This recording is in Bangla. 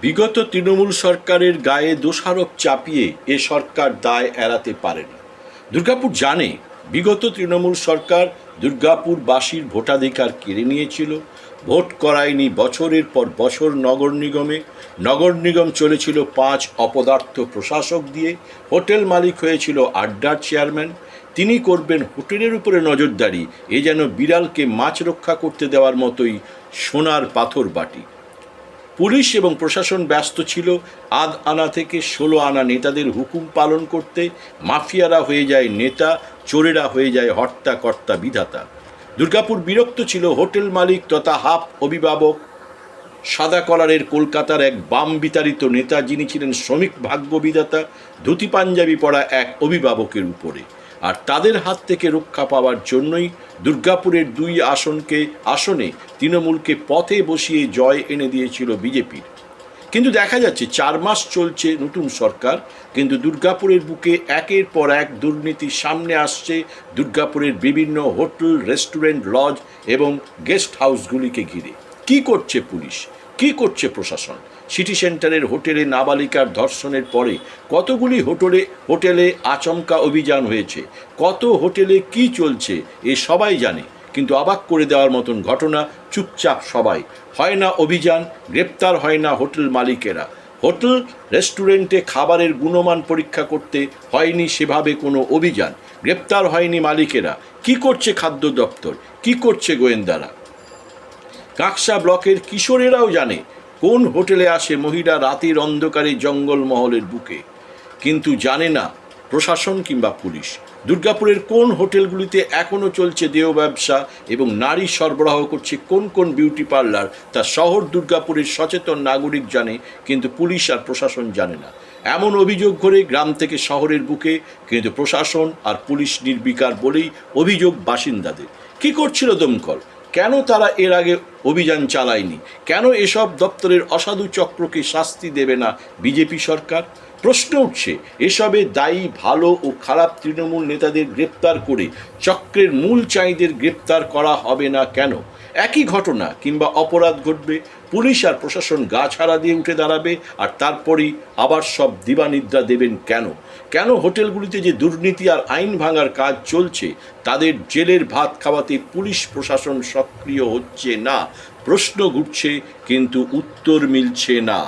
বিগত তৃণমূল সরকারের গায়ে দোষারোপ চাপিয়ে এ সরকার দায় এড়াতে পারে না। দুর্গাপুর জানে বিগত তৃণমূল সরকার দুর্গাপুরবাসীর ভোটাধিকার কেড়ে নিয়েছিল, ভোট করায়নি বছরের পর বছর নগর নিগমে। নগর নিগম চলেছিল 5 অপদার্থ প্রশাসক দিয়ে, হোটেল মালিক হয়েছিল আড্ডার চেয়ারম্যান। তিনি করবেন হোটেলের উপরে নজরদারি, এ যেন বিড়ালকে মাছ রক্ষা করতে দেওয়ার মতোই সোনার পাথর বাটি। পুলিশ এবং প্রশাসন ব্যস্ত ছিল আধ আনা থেকে 16 আনা নেতাদের হুকুম পালন করতে। মাফিয়ারা হয়ে যায় নেতা, চোরেরা হয়ে যায় হর্তাকর্তা বিধাতা। দুর্গাপুর বিরক্ত ছিল হোটেল মালিক তথা হাফ অভিভাবক, সাদা কলারের কলকাতার এক বাম বিতাড়িত নেতা, যিনি ছিলেন শ্রমিক ভাগ্য বিধাতা, ধুতি পাঞ্জাবি পরা এক অভিভাবকের উপরে। আর তাদের হাত থেকে রক্ষা পাওয়ার জন্যই দুর্গাপুরের 2 আসনে তৃণমূলকে পথে বসিয়ে জয় এনে দিয়েছিল বিজেপির। কিন্তু দেখা যাচ্ছে 4 মাস চলছে নতুন সরকার, কিন্তু দুর্গাপুরের বুকে একের পর এক দুর্নীতি সামনে আসছে। দুর্গাপুরের বিভিন্ন হোটেল, রেস্টুরেন্ট, লজ এবং গেস্ট হাউসগুলিকে ঘিরে কি করছে পুলিশ, কি করছে প্রশাসন? সিটি সেন্টারের হোটেলে নাবালিকার ধর্ষণের পরে কতগুলি হোটেলে আচমকা অভিযান হয়েছে, কত হোটেলে কি চলছে এ সবাই জানে। কিন্তু অবাক করে দেওয়ার মতন ঘটনা, চুপচাপ সবাই। হয় না অভিযান, গ্রেপ্তার হয় না হোটেল মালিকেরা। হোটেল রেস্টুরেন্টে খাবারের গুণমান পরীক্ষা করতে হয়নি সেভাবে কোনো অভিযান, গ্রেপ্তার হয়নি মালিকেরা। কি করছে খাদ্য দপ্তর, কি করছে গোয়েন্দারা? কাকসা ব্লকের কিশোরেরাও জানে কোন হোটেলে আসে মহিলা রাতের অন্ধকারে জঙ্গলমহলের বুকে, কিন্তু জানে না প্রশাসন কিংবা পুলিশ। দুর্গাপুরের কোন হোটেলগুলিতে এখনও চলছে দেহ ব্যবসা এবং নারী সরবরাহ করছে কোন কোন বিউটি পার্লার, তা শহর দুর্গাপুরের সচেতন নাগরিক জানে, কিন্তু পুলিশ আর প্রশাসন জানে না। এমন অভিযোগ ঘরে গ্রাম থেকে শহরের বুকে, কিন্তু প্রশাসন আর পুলিশ নির্বিকার বলেই অভিযোগ বাসিন্দাদের। কি করছিল দমকল? কেন তারা এর আগে অভিযান চালায়নি? কেন এসব দপ্তরের অসাধু চক্রকে শাস্তি দেবে না বিজেপি সরকার? প্রশ্ন উঠছে, এসবে দায়ী ভালো ও খারাপ তৃণমূল নেতাদের গ্রেপ্তার করে চক্রের মূল চাঁইদের গ্রেপ্তার করা হবে না কেন? একই ঘটনা কিংবা অপরাধ ঘটবে, পুলিশ আর প্রশাসন গা ছাড়া দিয়ে উঠে দাঁড়াবে, আর তারপরেই আবার সব দিবানিদ্রা দেবেন কেন? কেন হোটেলগুলিতে যে দুর্নীতি আর আইন ভাঙার কাজ চলছে, তাদের জেলের ভাত খাওয়াতে পুলিশ প্রশাসন সক্রিয় হচ্ছে না? প্রশ্ন ঘুরছে কিন্তু উত্তর মিলছে না।